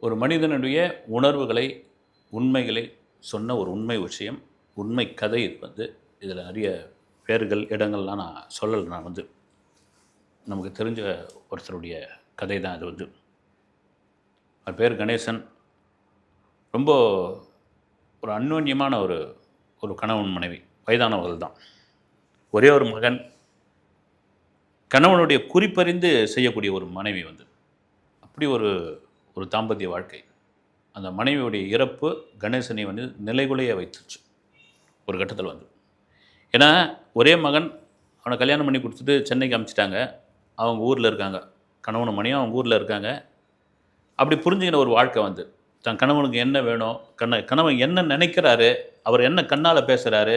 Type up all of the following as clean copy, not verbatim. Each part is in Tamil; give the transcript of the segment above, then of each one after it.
ஒரு மனிதனுடைய உணர்வுகளை, உண்மைகளை சொன்ன ஒரு உண்மை விஷயம், உண்மை கதை இது இதில் நிறைய பேர்கள், இடங்கள்லாம் நான் சொல்லலை. நான் நமக்கு தெரிஞ்ச ஒருத்தருடைய கதை தான் இது. அவர் பேர் கணேசன். ரொம்ப ஒரு அந்யோன்யமான ஒரு ஒரு கணவன் மனைவி, வயதானவர்கள் தான். ஒரே ஒரு மகன். கணவனுடைய குறிப்பறிந்து செய்யக்கூடிய ஒரு மனைவி அப்படி ஒரு ஒரு தாம்பத்திய வாழ்க்கை. அந்த மனைவியுடைய இறப்பு கணேசனை நிலைகுலைய வைத்துச்சு ஒரு கட்டத்தில் ஏன்னா ஒரே மகன், அவனை கல்யாணம் பண்ணி கொடுத்துட்டு சென்னைக்கு அனுப்பிச்சிட்டாங்க. அவங்க ஊரில் இருக்காங்க, கணவனும் மணியும் அவங்க ஊரில் இருக்காங்க. அப்படி புரிஞ்சுக்கிற ஒரு வாழ்க்கை தன் கணவனுக்கு என்ன வேணும், கணவன் என்ன நினைக்கிறாரு, அவர் என்ன கண்ணால் பேசுகிறாரு,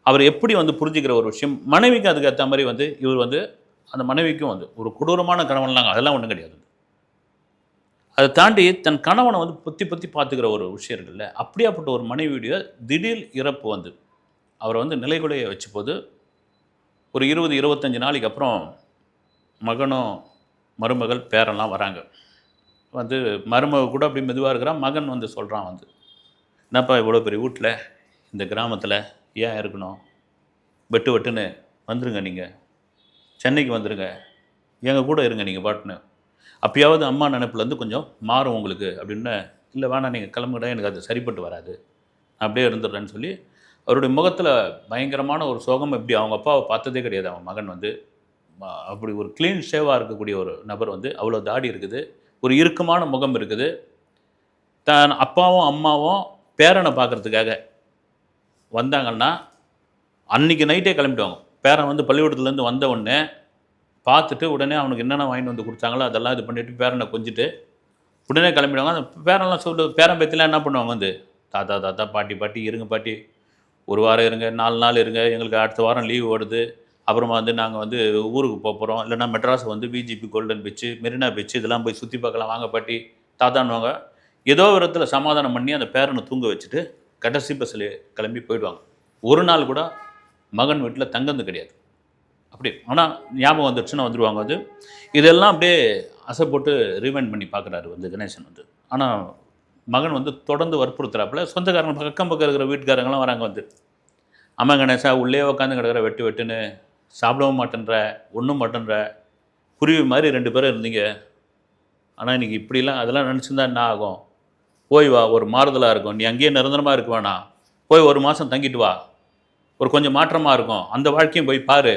அவர் எப்படி புரிஞ்சுக்கிற ஒரு விஷயம். மனைவிக்கு அதுக்கு ஏற்ற மாதிரி இவர் அந்த மனைவிக்கும் ஒரு கொடூரமான கணவன்லாம் அதெல்லாம் ஒன்றும் கிடையாது. அதை தாண்டி தன் கணவனை பொத்தி பொத்தி பார்த்துக்கிற ஒரு விஷயம் இருக்குல்ல, அப்படியாப்பட்ட ஒரு மனைவியுடைய திடீர் இறப்பு அவரை நிலைகுலைய வச்ச போது ஒரு 20-25 நாளைக்கு அப்புறம் மகனும் மருமகள் பேரெல்லாம் வராங்க. மருமகள் கூட அப்படி மெதுவாக இருக்கிறான். மகன் சொல்கிறான் என்னப்பா இவ்வளோ பெரிய வீட்டில், இந்த கிராமத்தில் ஏன் இருக்கணும், வெட்டு வெட்டுன்னு வந்துருங்க, நீங்கள் சென்னைக்கு வந்துடுங்க, எங்கள் கூட இருங்க நீங்கள் பாட்டுன்னு. அப்பயாவது அம்மா நினைப்புலேருந்து கொஞ்சம் மாறும் உங்களுக்கு அப்படின்னு. இல்லை வேணாம், நீங்கள் கிளம்புடா, எனக்கு அது சரிப்பட்டு வராது, அப்படியே இருந்துடுறேன்னு சொல்லி அவருடைய முகத்தில் பயங்கரமான ஒரு சோகம். எப்படி அவங்க அப்பாவை பார்த்ததே கிடையாது. அவன் மகன் அப்படி ஒரு க்ளீன் ஷேவாக இருக்கக்கூடிய ஒரு நபர் அவ்வளோ தாடி இருக்குது, ஒரு இறுக்கமான முகம் இருக்குது. தான் அப்பாவும் அம்மாவும் பேரனை பார்க்குறதுக்காக வந்தாங்கன்னா அன்றைக்கி நைட்டே கிளம்பிடுவாங்க. பேரன் பள்ளிக்கூடத்துலேருந்து வந்த உடனே பார்த்துட்டு உடனே அவனுக்கு என்னென்ன வாங்கிட்டு கொடுத்தாங்களோ அதெல்லாம் இது பண்ணிவிட்டு பேரனை கொஞ்சிட்டு உடனே கிளம்பிடுவாங்க. அந்த பேரெல்லாம் பேரன் பேத்திலாம் என்ன பண்ணுவாங்க, தாத்தா தாத்தா பாட்டி பாட்டி இருங்க பாட்டி, ஒரு வாரம் இருங்க, 4 நாள் இருங்க, எங்களுக்கு அடுத்த வாரம் லீவு ஓடுது, அப்புறமா நாங்கள் ஊருக்கு போகிறோம், இல்லைனா Madras VGP golden beach, Marina beach, இதெல்லாம் போய் சுற்றி பார்க்கலாம் வாங்க பாட்டி தாத்தான்னுவாங்க. ஏதோ விதத்தில் சமாதானம் பண்ணி அந்த பேரனை தூங்க வச்சுட்டு கடைசி பஸ்ஸில் கிளம்பி போயிடுவாங்க. ஒரு நாள் கூட மகன் வீட்டில் தங்கந்து கிடையாது. அப்படி ஆனால் ஞாபகம் வந்துடுச்சுன்னா வந்துடுவாங்க. இதெல்லாம் அப்படியே அசை போட்டு ரீவைண்ட் பண்ணி பார்க்குறாரு கணேசன். ஆனால் மகன் தொடர்ந்து வற்புறுத்துறாப்புல. சொந்தக்காரங்க பக்கம் பக்கம் இருக்கிற வீட்டுக்காரங்களாம் வராங்க. அம்மா கணேசா உள்ளே உட்காந்து கிடக்கிற, வெட்டு வெட்டுன்னு சாப்பிடவும் மாட்டேன்ற, ஒன்றும் மாட்டேன்ற, குருவி மாதிரி 2 பேரும் இருந்தீங்க, ஆனால் இன்றைக்கி இப்படிலாம் அதெல்லாம் நினச்சிருந்தா என்ன ஆகும், போய் வா, ஒரு மாறுதலாக இருக்கும், நீ அங்கேயே நிரந்தரமாக இருக்க வேணாம், போய் ஒரு மாதம் தங்கிட்டு வா, ஒரு கொஞ்சம் மாற்றமாக இருக்கும், அந்த வாழ்க்கையும் போய் பாரு.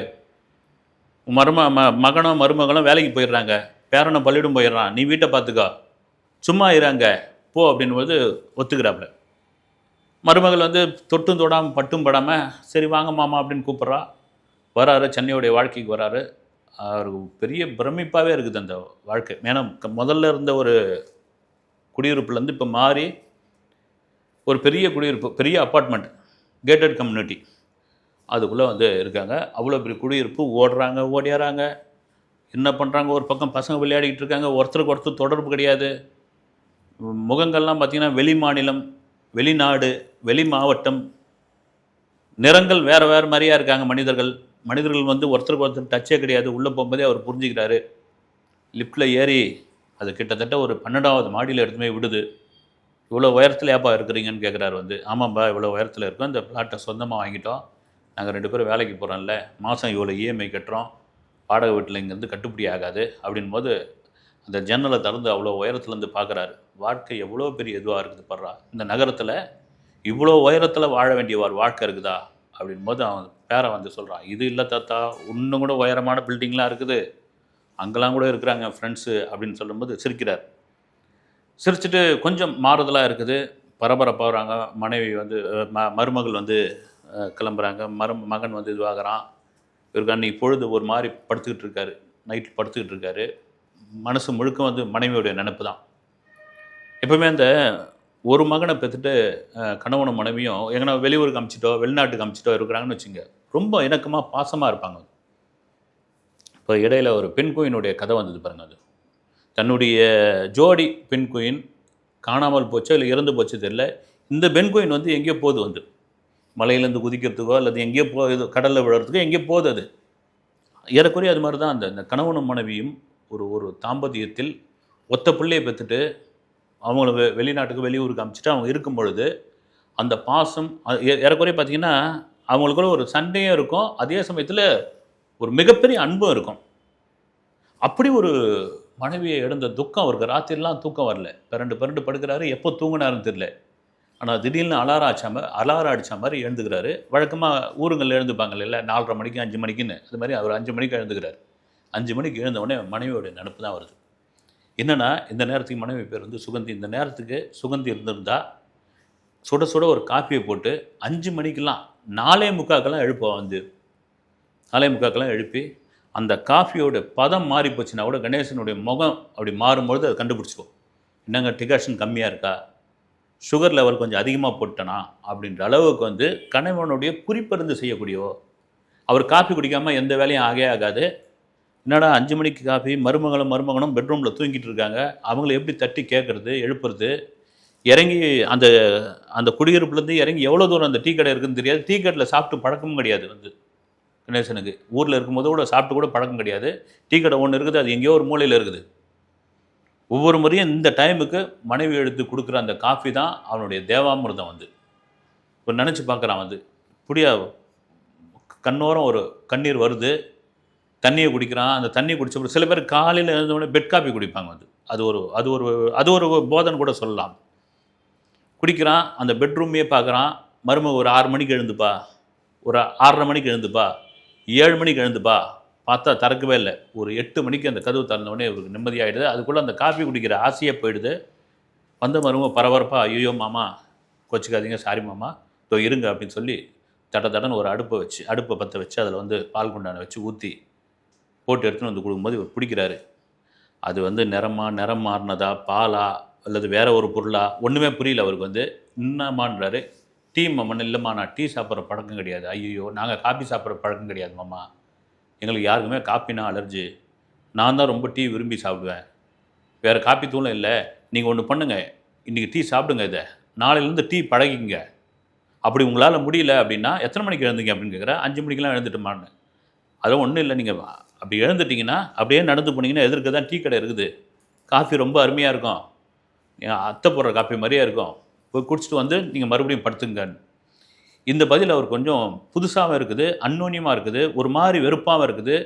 மகனும் மருமகளும் வேலைக்கு போயிடுறாங்க, பேரனும் பள்ளியிடம் போயிடுறான், நீ வீட்டை பார்த்துக்கோ, சும்மா இறாங்க போ அப்படின்போது ஒத்துக்கிறாப்புல. மருமகள் தொட்டும் தொடாமல் பட்டும் படாமல் சரி வாங்க மாமா அப்படின்னு கூப்பிட்றா. வராரு, சென்னையுடைய வாழ்க்கைக்கு வராரு. அவருக்கு பெரிய பிரமிப்பாகவே இருக்குது அந்த வாழ்க்கை. ஏன்னா முதல்ல இருந்த ஒரு குடியிருப்புலேருந்து இப்போ மாறி ஒரு பெரிய குடியிருப்பு, பெரிய அப்பார்ட்மெண்ட், கேட்டட் கம்யூனிட்டி, அதுக்குள்ளே இருக்காங்க. அவ்வளோ பெரிய குடியிருப்பு. ஓடுறாங்க, ஓடியாராங்க, என்ன பண்ணுறாங்க, ஒரு பக்கம் பசங்க விளையாடிக்கிட்டு இருக்காங்க, ஒருத்தருக்கு ஒருத்தர் தொடர்பு கிடையாது. முகங்கள்லாம் பார்த்திங்கன்னா வெளி மாநிலம், வெளிநாடு, வெளி மாவட்டம், நிறங்கள் வேறு வேறு மாதிரியாக இருக்காங்க. மனிதர்கள் ஒருத்தருக்கு ஒருத்தர் டச்சே கிடையாது. உள்ளே போகும்போதே அவர் புரிஞ்சுக்கிறாரு. லிஃப்ட்டில் ஏறி அது கிட்டத்தட்ட ஒரு 12வது மாடியில் எடுத்துமே விடுது. இவ்வளோ உயரத்தில் ஏப்பா இருக்கிறீங்கன்னு கேட்குறாரு. ஆமாம்பா இவ்வளோ உயரத்தில் இருக்கோம், இந்த பிளாட்டை சொந்தமாக வாங்கிட்டோம், நாங்கள் 2 பேரும் வேலைக்கு போகிறோம்ல, மாதம் இவ்வளோ இஎம்ஐ கட்டுறோம், வாடகை வீட்டில் இங்கேருந்து கட்டுப்படி ஆகாது அப்படின்போது அந்த ஜன்னலை திறந்து அவ்வளோ உயரத்துலேருந்து பார்க்குறாரு. வாழ்க்கை எவ்வளோ பெரிய இதுவாக இருக்குது படுறா, இந்த நகரத்தில் இவ்வளோ உயரத்தில் வாழ வேண்டிய ஒரு வாழ்க்கை இருக்குதா அப்படின்போது அவன் பேரை சொல்கிறான். இது இல்லை தாத்தா, இன்னும் கூட உயரமான பில்டிங்லாம் இருக்குது, அங்கெல்லாம் கூட இருக்கிறாங்க ஃப்ரெண்ட்ஸு அப்படின்னு சொல்லும்போது சிரிக்கிறார். சிரிச்சுட்டு கொஞ்சம் மாறுதலாக இருக்குது, பரபரப்பாகிறாங்க. மனைவி மருமகள் கிளம்புறாங்க. மகன் இதுவாகிறான். இவருக்கு அன்றைக்கி பொழுது ஒரு மாதிரி படுத்துக்கிட்டு இருக்காரு, நைட்டு படுத்துக்கிட்டு இருக்காரு. மனசு முழுக்க மனைவியுடைய நினைப்பு தான். எப்பவுமே அந்த ஒரு மகனை பெற்றுட்டு கணவனும் மனைவியும் எங்கன்னா வெளியூருக்கு அமிச்சிட்டோ வெளிநாட்டுக்கு அமிச்சிட்டோ இருக்கிறாங்கன்னு வச்சுங்க, ரொம்ப இணக்கமாக பாசமாக இருப்பாங்க. இப்போ இடையில ஒரு பெண் குயினுடைய கதை வந்தது பாருங்க. தன்னுடைய ஜோடி பெண் குயின் காணாமல் போச்சோ இல்லை இறந்து போச்சு தெரியல. இந்த பெண் குயின் எங்கேயோ போகுது, மலையிலேருந்து குதிக்கிறதுக்கோ அல்லது எங்கேயோ போகுது, கடலில் விழுறதுக்கோ எங்கேயோ போகுது. அது ஏறக்குறைய அது மாதிரி தான் அந்த கணவனும் மனைவியும் ஒரு தாம்பத்தியத்தில் ஒத்த பிள்ளையை பெற்றுட்டு அவங்கள வெளிநாட்டுக்கு வெளியூருக்கு அனுப்பிச்சிட்டு அவங்க இருக்கும் பொழுது அந்த பாசம் ஏறக்குறைய பார்த்தீங்கன்னா அவங்களுக்குள்ள ஒரு சண்டையும் இருக்கும், அதே சமயத்தில் ஒரு மிகப்பெரிய அன்பும் இருக்கும். அப்படி ஒரு மனைவியை இழந்த துக்கம் அவருக்கு. ராத்திரிலாம் தூக்கம் வரல, பிறண்டு பிறண்டு படுக்கிறாரு. எப்போ தூங்கினாருன்னு தெரியல. ஆனால் திடீர்னு அலாரம் அடித்த மாதிரி எழுந்துக்கிறாரு. வழக்கமாக ஊருங்களில் எழுந்துப்பாங்க இல்லை, 4:30 மணிக்கு 5 மணிக்குன்னு. அது மாதிரி அவர் 5 மணிக்கு எழுந்துக்கிறாரு. 5 மணிக்கு எழுந்த உடனே மனைவியோடைய நினப்பு தான் வருது. என்னென்னா, இந்த நேரத்துக்கு மனைவி பேர் வந்து சுகந்தி. இந்த நேரத்துக்கு சுகந்தி இருந்திருந்தா சுட சுட ஒரு காப்பியை போட்டு 5 மணிக்கெல்லாம் 4:45க்கெல்லாம் எழுப்போம். வந்து 4:45க்கெல்லாம் எழுப்பி அந்த காஃபியோட பதம் மாறி போச்சுன்னா கூட கணேசனுடைய முகம் அப்படி மாறும்பொழுது அதை கண்டுபிடிச்சிக்கும். என்னங்க டிகாஷன் கம்மியாக இருக்கா, சுகர் லெவல் கொஞ்சம் அதிகமாக போட்டனா அப்படின்ற அளவுக்கு வந்து கணவனுடைய குறிப்பறிந்து செய்யக்கூடியவோ. அவர் காஃபி குடிக்காமல் எந்த வேலையும் ஆகாது. என்னடா 5 மணிக்கு காஃபி, மருமகனும் பெட்ரூமில் தூங்கிட்டு இருக்காங்க, அவங்கள எப்படி தட்டி கேட்குறது, எழுப்புறது, இறங்கி அந்த அந்த குடியிருப்புலேருந்து இறங்கி எவ்வளோ தூரம் அந்த டீ கடை இருக்குதுன்னு தெரியாது. டீ கடையில் சாப்பிட்டு பழக்கமும் கிடையாது வந்து கணேசனுக்கு. ஊரில் இருக்கும்போது கூட சாப்பிட்டு கூட பழக்கம் கிடையாது. டீ கடை ஒன்று இருக்குது, அது எங்கேயோ ஒரு மூலையில் இருக்குது. ஒவ்வொரு முறையும் இந்த டைமுக்கு மனைவி எடுத்து கொடுக்குற அந்த காஃபி தான் அவனுடைய தேவாமிர்தம் வந்து. இப்போ நினச்சி பார்க்குறான் வந்து, இப்படியா கண்ணோரம் ஒரு கண்ணீர் வருது. தண்ணியை குடிக்கிறான். அந்த தண்ணியை குடிச்சப்போ சில பேர் காலையில் எழுந்தவுடனே பெட் காஃபி குடிப்பாங்க வந்து. அது ஒரு போதனை கூட சொல்லலாம். குடிக்கிறான், அந்த பெட்ரூமையே பார்க்குறான். மருமக ஒரு 6 மணிக்கு எழுந்துப்பா, ஒரு 6:30 மணிக்கு எழுந்துப்பா, 7 மணிக்கு எழுந்துப்பா. பார்த்தா திறக்கவே இல்லை. ஒரு 8 மணிக்கு அந்த கதவு திறந்தவுடனே இவருக்கு நிம்மதியாகிடுது. அதுக்குள்ளே அந்த காஃபி குடிக்கிற ஆசையே போயிடுது. வந்த மருமக பரபரப்பாக, ஐயோ மாமா கோச்சிக்காதீங்க, சாரி மாமா, இதோ இருங்க அப்படின்னு சொல்லி தடன்னு ஒரு அடுப்பை பற்ற வச்சு அதில் வந்து பால் குண்டானை வச்சு ஊற்றி போட்டு எடுத்துன்னு வந்து கொடுக்கும்போது இவர் பிடிக்கிறாரு. அது வந்து நிறம் மாறினதா, பாலா அல்லது வேற ஒரு பொருளா ஒன்றுமே புரியல அவருக்கு. வந்து என்னம்மான்றாரு. டீ மாமா. இல்லைம்மா, நான் டீ சாப்பிட்ற பழக்கம் கிடையாது. ஐயோ, நாங்கள் காஃபி சாப்பிட்ற பழக்கம் கிடையாது மாமா, எங்களுக்கு யாருக்குமே காப்பினா அலர்ஜி. நான் தான் ரொம்ப டீ விரும்பி சாப்பிடுவேன், வேறு காப்பி தூளும் இல்லை. நீங்கள் ஒன்று பண்ணுங்கள், இன்றைக்கி டீ சாப்பிடுங்க, இதை நாளையிலேருந்து டீ பழகிங்க. அப்படி உங்களால் முடியல அப்படின்னா எத்தனை மணிக்கு எழுந்தீங்க அப்படின்னு கேட்குறேன். 5 மணிக்கெலாம் எழுந்துட்டுமான்னு. அதுவும் ஒன்றும் இல்லை, நீங்கள் அப்படி எழுந்துட்டிங்கன்னா அப்படியே நடந்து போனீங்கன்னா எதிர்க்க தான் டீ கடை இருக்குது. காஃபி ரொம்ப அருமையாக இருக்கும், அத்தை போடுற காஃபி மாதிரியே இருக்கும். போய் குடிச்சிட்டு வந்து நீங்கள் மறுபடியும் படுத்துங்கன்னு. இந்த பதில் அவர் கொஞ்சம் புதுசாகவும் இருக்குது, அந்யோன்யமாக இருக்குது, ஒரு மாதிரி வெறுப்பாகவும் இருக்குது.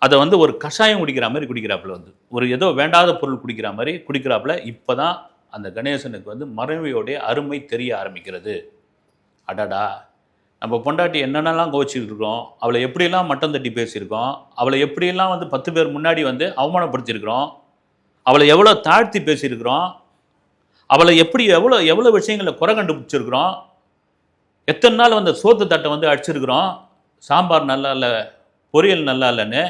அதை வந்து ஒரு கஷாயம் குடிக்கிற மாதிரி குடிக்கிறாப்புல வந்து, ஒரு ஏதோ வேண்டாத பொருள் குடிக்கிற மாதிரி குடிக்கிறாப்புல. இப்போ தான் அந்த கணேசனுக்கு வந்து மனைவியோடைய அருமை தெரிய ஆரம்பிக்கிறது. அடடா, நம்ம பொண்டாட்டி என்னென்னலாம் கோச்சிக்கிட்டு இருக்கோம், அவளை எப்படியெல்லாம் மட்டம் தட்டி பேசியிருக்கோம், அவளை எப்படியெல்லாம் வந்து 10 பேர் முன்னாடி வந்து அவமானப்படுத்தியிருக்கிறோம், அவளை எவ்வளோ தாழ்த்தி பேசியிருக்கிறோம், அவளை எப்படி எவ்வளோ விஷயங்களை குறை கண்டுபிடிச்சிருக்கிறோம், எத்தனை நாள் வந்து சோத்து தட்டை வந்து அடிச்சிருக்கிறோம், சாம்பார் நல்லா இல்லை, பொரியல் நல்லா இல்லைன்னு.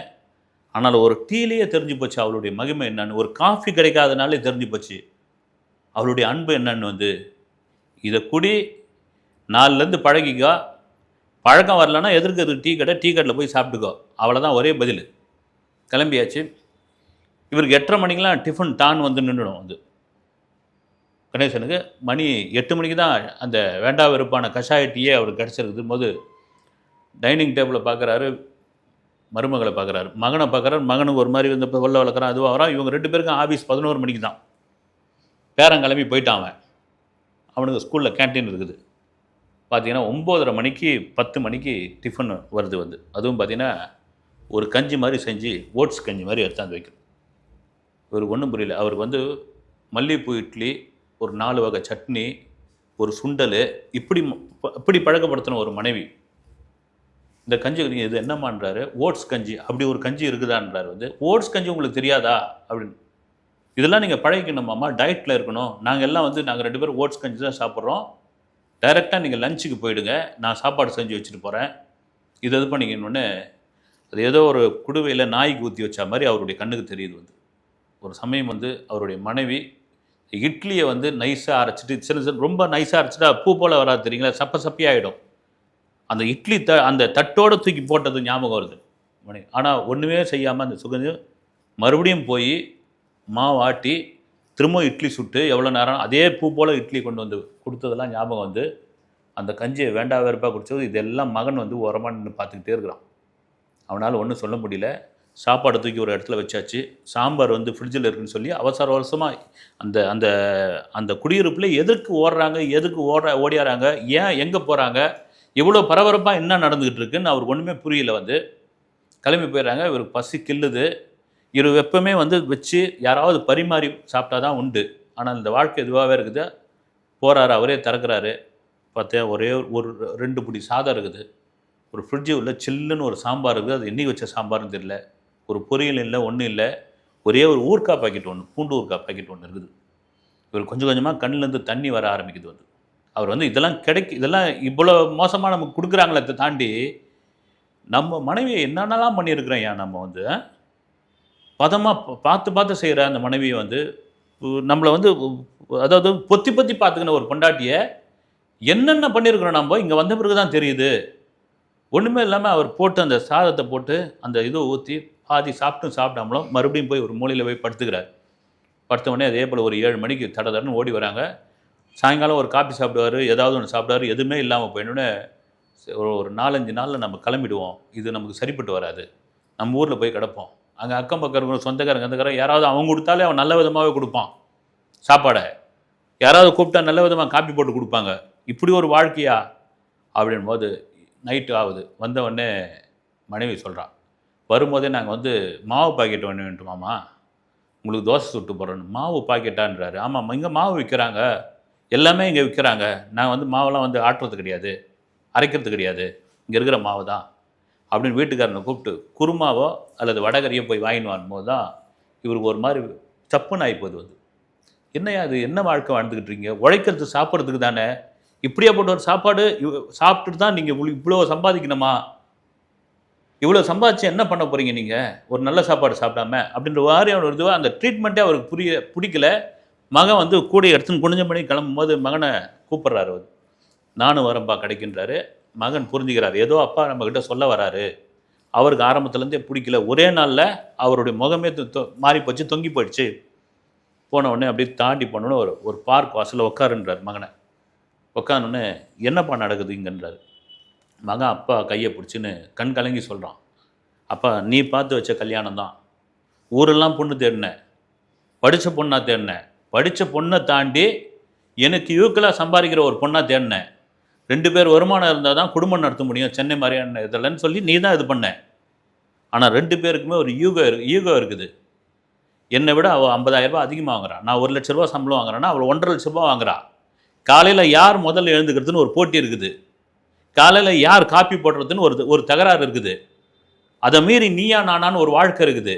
ஆனால் ஒரு டீலேயே தெரிஞ்சு போச்சு அவளுடைய மகிமை என்னன்னு, ஒரு காஃபி கிடைக்காதனாலே தெரிஞ்சு போச்சு அவளுடைய அன்பு என்னன்னு. வந்து இதை குடி, நாலுலேருந்து பழகிக்கோ, பழக்கம் வரலன்னா எதிர்க்கிறது டீ கடையில் போய் சாப்பிட்டுக்கோ, அவ்வளோதான் ஒரே பதில். கிளம்பியாச்சு. இவருக்கு 8:30 மணிக்கெலாம் டிஃபன் டான் வந்து நின்றுடும். வந்து கணேசனுக்கு மணி 8 மணிக்கு தான் அந்த வேண்டா வெறுப்பான கஷாய டீயே அவருக்கு கிடச்சிருக்குது போது டைனிங் டேபிளை பார்க்குறாரு, மருமகளை பார்க்குறாரு, மகனை பார்க்குறாரு. மகனுக்கு ஒரு மாதிரி வந்து வெள்ள வளர்க்குறான், அதுவாக வரான். இவங்க 2 பேருக்கும் ஆஃபீஸ் 11 மணிக்கு தான். பேரன் கிளம்பி போயிட்டான். அவனுக்கு ஸ்கூலில் கேன்டீன் இருக்குது. பார்த்தீங்கன்னா 9:30 மணிக்கு 10 மணிக்கு டிஃபன் வருது. வந்து அதுவும் பார்த்தீங்கன்னா ஒரு கஞ்சி மாதிரி செஞ்சு, ஓட்ஸ் கஞ்சி மாதிரி எடுத்தாந்து வைக்கணும். இவருக்கு ஒன்றும் புரியல. அவருக்கு வந்து மல்லிகைப்பூ இட்லி, ஒரு 4 வகை சட்னி, ஒரு சுண்டல், இப்படி பழக்கப்படுத்தின ஒரு மனைவி. இந்த கஞ்சி இது என்னம்மான்றாரு. ஓட்ஸ் கஞ்சி. அப்படி ஒரு கஞ்சி இருக்குதான்றார். வந்து ஓட்ஸ் கஞ்சி உங்களுக்கு தெரியாதா அப்படின்னு. இதெல்லாம் நீங்கள் பழகிக்கணுமாம்மா, டயட்டில் இருக்கணும். நாங்கள் 2 பேரும் ஓட்ஸ் கஞ்சி தான் சாப்பிட்றோம். டைரெக்டாக நீங்கள் லஞ்சுக்கு போயிடுங்க, நான் சாப்பாடு செஞ்சு வச்சுட்டு போகிறேன். இது பண்ணிக்கணுன்னு அது ஏதோ ஒரு குடுவையில் நாய்க்கு ஊற்றி வச்ச மாதிரி அவருடைய கண்ணுக்கு தெரியுது. வந்து ஒரு சமயம் வந்து அவருடைய மனைவி இட்லியை வந்து நைஸாக அரைச்சிட்டு, சில ரொம்ப நைஸாக அரைச்சிட்டா பூ போல் வராது தெரியுங்களா, சப்பையாகிடும். அந்த இட்லி அந்த தட்டோடு தூக்கி போட்டது ஞாபகம் வருது மனைவி. ஆனால் ஒன்றுமே செய்யாமல் அந்த சுகந்தி மறுபடியும் போய் மாவு ஆட்டி திரும்ப இட்லி சுட்டு எவ்வளோ நேரம் அதே பூ போல் இட்லி கொண்டு வந்து கொடுத்ததெல்லாம் ஞாபகம் வந்து அந்த கஞ்சியை வேண்டா வெறுப்பாக குடித்தது. இதெல்லாம் மகன் வந்து உரமாக நின்று பார்த்துக்கிட்டே இருக்கிறான். அவனால் ஒன்றும் சொல்ல முடியல. சாப்பாடு தூக்கி ஒரு இடத்துல வச்சாச்சு. சாம்பார் வந்து ஃப்ரிட்ஜில் இருக்குன்னு சொல்லி அவசர அவசரமாக அந்த அந்த அந்த குடியிருப்பில் எதுக்கு ஓடுறாங்க, எதுக்கு ஓடியாராங்க, ஏன் எங்கே போகிறாங்க, இவ்வளோ பரபரப்பாக என்ன நடந்துக்கிட்டு இருக்குன்னு அவருக்கு ஒன்றுமே புரியல. வந்து கிளம்பி போயிடுறாங்க. இவருக்கு பசி கில்லுது. இவர் எப்பவுமே வந்து வச்சு யாராவது பரிமாறி சாப்பிட்டா தான் உண்டு. ஆனால் இந்த வாழ்க்கை இதுவாகவே இருக்குது. போகிறாரு, அவரே திறக்கிறாரு. பார்த்தா ஒரே ஒரு 2 பிடி சாதம் இருக்குது. ஒரு ஃப்ரிட்ஜு உள்ள சில்லுன்னு ஒரு சாம்பார் இருக்குது. அது என்னைக்கு வச்ச சாம்பார்னு தெரியல. ஒரு பொரியல் இல்லை, ஒன்றும் இல்லை. ஒரே ஒரு ஊறுகாய் பாக்கெட் ஒன்று, பூண்டு ஊறுகாய் பாக்கெட் ஒன்று இருக்குது. இவர் கொஞ்சம் கொஞ்சமாக கண்ணிலேருந்து தண்ணி வர ஆரம்பிக்குது. வந்து அவர் வந்து இதெல்லாம் இவ்வளோ மோசமாக நமக்கு கொடுக்குறாங்களே தாண்டி நம்ம மனைவியை என்னென்னலாம் பண்ணியிருக்கிறோம். ஏன் நம்ம வந்து பதமாக பார்த்து பார்த்து செய்கிற அந்த மனைவியை வந்து நம்மளை வந்து அதாவது பொத்தி பொத்தி பார்த்துக்கின ஒரு பொண்டாட்டியை என்னென்ன பண்ணியிருக்கிறோம் நம்ம இங்கே வந்த பிறகு தான் தெரியுது. ஒன்றுமே இல்லாமல் அவர் போட்டு அந்த சாதத்தை போட்டு அந்த இதை ஊற்றி பாதி சாப்பிடாமலும் மறுபடியும் போய் ஒரு மூலையில் போய் படுத்துக்கிறார். படுத்த உடனே அதே போல் ஒரு 7 மணிக்கு தடன்னு ஓடி வராங்க. சாயங்காலம் ஒரு காப்பி சாப்பிடுவார், ஏதாவது ஒன்று சாப்பிடுவார். எதுவுமே இல்லாமல் போயிடனே ஒரு 4-5 நாளில் நம்ம கிளம்பிடுவோம், இது நமக்கு சரிப்பட்டு வராது, நம்ம ஊரில் போய் கிடப்போம். அங்கே அக்கம் பக்கம் இருக்கிற சொந்தக்காரங்க யாராவது அவங்க கொடுத்தாலே அவன் நல்ல விதமாகவே கொடுப்பான் சாப்பாடை. யாராவது கூப்பிட்டா நல்ல விதமாக காப்பி போட்டு கொடுப்பாங்க. இப்படி ஒரு வாழ்க்கையா அப்படின் போது நைட்டு ஆகுது. வந்த உடனே மனைவி சொல்கிறான், வரும்போதே நாங்கள் வந்து மாவு பாக்கெட் ஒன்று வேண்டுமாம்மா, உங்களுக்கு தோசை சுட்டு போடுறோன்னு. மாவு பாக்கெட்டான்றாரு. ஆமாம்மா, இங்கே மாவு விற்கிறாங்க, எல்லாமே இங்கே விற்கிறாங்க. நான் வந்து மாவெல்லாம் வந்து ஆட்டுறது கிடையாது, அரைக்கிறது கிடையாது, இங்கே இருக்கிற மாவு தான் அப்படின்னு வீட்டுக்காரனை கூப்பிட்டு குருமாவோ அல்லது வடகறியோ போய் வாங்கின்னு வரும்போது தான் இவருக்கு ஒரு மாதிரி சப்புன்னு ஆகிப்போகுது. வந்து என்னையா அது, என்ன வாழ்க்கை வாழ்ந்துக்கிட்டு இருக்கீங்க, உழைக்கிறது சாப்பிட்றதுக்கு தானே, இப்படியே போட்ட ஒரு சாப்பாடு சாப்பிட்டுட்டு தான் நீங்கள் இவ்வளோ சம்பாதிக்கணுமா, இவ்வளோ சம்பாதிச்சு என்ன பண்ண போகிறீங்க நீங்கள் ஒரு நல்ல சாப்பாடு சாப்பிடாம அப்படின்ற மாதிரியான ஒரு இதுவாக அந்த ட்ரீட்மெண்ட்டே அவருக்கு பிடிக்கல. மகன் வந்து கூட எடுத்துன்னு குனிஞ்ச பண்ணி கிளம்பும்போது மகனை கூப்பிட்றாரு. வந்து நானும் வரம்பா கிடைக்கின்றாரு. மகன் புரிஞ்சுக்கிறார், ஏதோ அப்பா நம்மக்கிட்ட சொல்ல வராரு. அவருக்கு ஆரம்பத்துலேருந்தே பிடிக்கல. ஒரே நாளில் அவருடைய முகமே மாறி போச்சு, தொங்கி போயிடுச்சு. போன உடனே அப்படியே தாண்டி போனோன்னு ஒரு பார்க் வாசலில் உட்காருன்றார் மகனை. உட்காந்தோடனே என்னப்பா நடக்குது இங்கன்றார். மகன் அப்பா கையை பிடிச்சின்னு கண் கலங்கி சொல்கிறான், அப்பா நீ பார்த்து வச்ச கல்யாணம் தான், ஊரெல்லாம் பொண்ணு தேடினேன், படித்த பொண்ணாக தேடினேன், படித்த பொண்ணை தாண்டி எனக்கு யூக்கலாக சம்பாதிக்கிற ஒரு பொண்ணாக தேடினேன், 2 பேர் வருமானம் இருந்தால் தான் குடும்பம் நடத்த முடியும், சென்னை மாதிரியான இதெல்லாம்னு சொல்லி நீ தான் இது பண்ண. ஆனால் 2 பேருக்குமே ஒரு ஈகோ இருக்குது. என்னை விட அவள் 50,000 ரூபாய் அதிகமாக வாங்குறான், நான் 1 லட்ச ரூபா சம்பளம் வாங்குறேன்னா அவள் 1.5 லட்ச ரூபா வாங்குறான். காலையில் யார் முதல்ல எழுந்துக்கிறதுன்னு ஒரு போட்டி இருக்குது, காலையில் யார் காப்பி போடுறதுன்னு ஒரு தகராறு இருக்குது. அதை மீறி நீயா நானான்னு ஒரு வாழ்க்கை இருக்குது,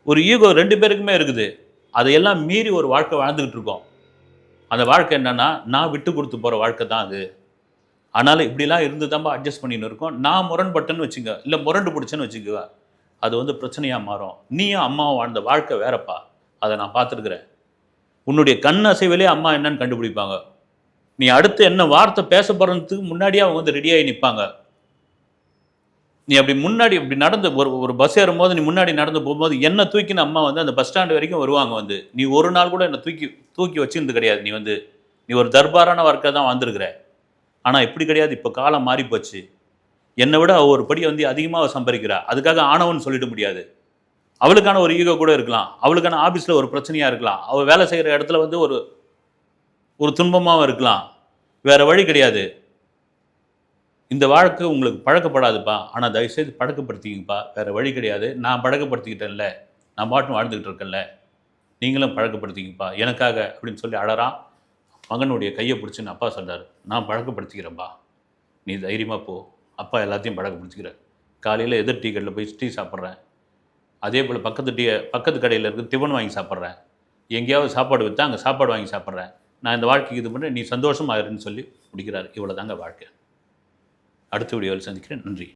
ஒரு ஈகோ 2 பேருக்குமே இருக்குது. அதையெல்லாம் மீறி ஒரு வாழ்க்கை வாழ்ந்துக்கிட்டு இருக்கோம். அந்த வாழ்க்கை என்னென்னா நான் விட்டு கொடுத்து போகிற வாழ்க்கை தான் அது. அதனால் இப்படிலாம் இருந்து தான் அட்ஜஸ்ட் பண்ணின்னு இருக்கோம். நான் முரண்பட்டேன்னு வச்சுங்க, இல்லை முரண்டு பிடிச்சேன்னு வச்சுக்குவேன், அது வந்து பிரச்சனையாக மாறும். நீயும் அம்மாவும் வாழ்ந்த வாழ்க்கை வேறப்பா, அதை நான் பார்த்துருக்குறேன். உன்னுடைய கண் அசைவிலே அம்மா என்னன்னு கண்டுபிடிப்பாங்க. நீ அடுத்து என்ன வார்த்தை பேச போகிறதுக்கு முன்னாடியே அவங்க வந்து ரெடியாகி நிற்பாங்க. நீ அப்படி முன்னாடி இப்படி நடந்து ஒரு பஸ் ஏறும்போது நீ முன்னாடி நடந்து போகும்போது என்ன தூக்கின அம்மா வந்து அந்த பஸ் ஸ்டாண்டு வரைக்கும் வருவாங்க. வந்து நீ ஒரு நாள் கூட என்னை தூக்கி வச்சிருந்து கிடையாது. நீ ஒரு தர்பாரான வாழ்க்கை தான் வாழ்ந்துருக்குற. ஆனால் இப்படி கிடையாது. இப்போ காலம் மாறி போச்சு. என்னை விட ஒரு படி வந்து அதிகமாக சம்பாதிக்கிறா, அதுக்காக ஆணவன்னு சொல்லிட முடியாது. அவளுக்கான ஒரு ஈகோ கூட இருக்கலாம், அவளுக்கான ஆஃபீஸில் ஒரு பிரச்சனையாக இருக்கலாம், அவள் வேலை செய்கிற இடத்துல வந்து ஒரு துன்பமாகவும் இருக்கலாம். வேறு வழி கிடையாது. இந்த வாழ்க்கை உங்களுக்கு பழக்கப்படாதுப்பா, ஆனால் தயவுசெய்து பழக்கப்படுத்திங்கப்பா, வேறு வழி கிடையாது. நான் பழக்கப்படுத்திக்கிட்டேன்ல, நான் பாட்டும் வாழ்ந்துக்கிட்டு இருக்கேன்ல, நீங்களும் பழக்கப்படுத்திங்கப்பா எனக்காக அப்படின்னு சொல்லி அழறான். மகனுடைய கையை பிடிச்சின்னு அப்பா சொல்கிறார், நான் பழக்கப்படுத்திக்கிறேன்ப்பா, நீ தைரியமாக போ, அப்பா எல்லாத்தையும் பழக்கப்படுத்திக்கிறேன். காலையில் எதிர் டீ கடையில் போய் டீ சாப்பிட்றேன், அதே போல் பக்கத்து கடையில் இருக்க டிஃபன் வாங்கி சாப்பிட்றேன், எங்கேயாவது சாப்பாடு விற்றா அங்கே சாப்பாடு வாங்கி சாப்பிட்றேன், நான் இந்த வாழ்க்கைக்கு இது பண்ணுறேன், நீ சந்தோஷமாக இருன்னு சொல்லி முடிக்கிறார். இவ்வளோ தாங்க வாழ்க்கை. அடுத்த வீடியோவில் சந்திக்கிறேன். நன்றி.